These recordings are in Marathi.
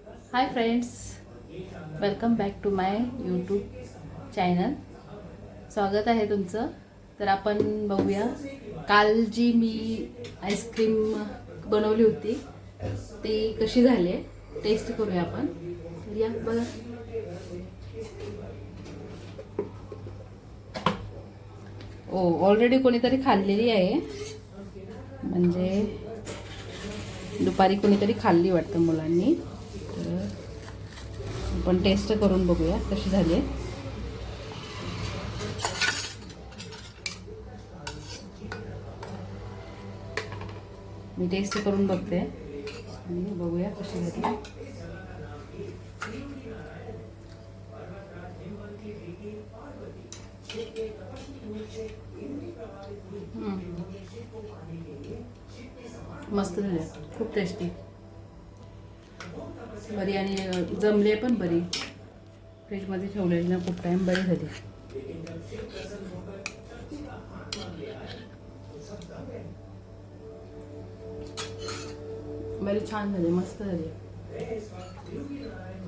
High friends, welcome back to my YouTube channel. स्वागत आहे तुमचं. तर आपण बघूया, काल जी मी आईस्क्रीम बनवली होती ती कशी झाली आहे टेस्ट करूया आपण. तर या बघा. ऑलरेडी कोणीतरी खाल्लेली आहे, म्हणजे दुपारी कोणीतरी खाल्ली वाटतं मुलांनी. तर आपण टेस्ट करून बघूया कशी झाली आहे. मी टेस्ट करून बघते आणि बघूया कशी झाली. मस्त झाली, खूप टेस्टी बरी आणि जमले पण बरी. फ्रीजमध्ये ठेवलेली ना खूप टाईम, बरी झाली. बरी छान झाली, मस्त झाली.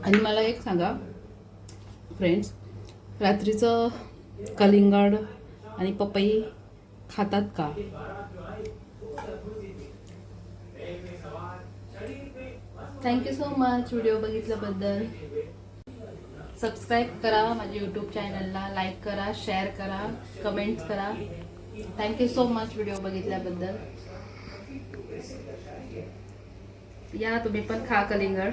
आणि मला एक सांगा फ्रेंड्स, रात्रीचं कलिंगड आणि पपई खातात का? थँक्यू सो मच व्हिडिओ बघितल्याबद्दल. सबस्क्राईब करा माझ्या यूट्यूब चॅनलला, लाईक करा, शेअर करा, कमेंट करा. थँक्यू सो मच व्हिडिओ बघितल्याबद्दल. या तुम्ही पण खा कलिंगड.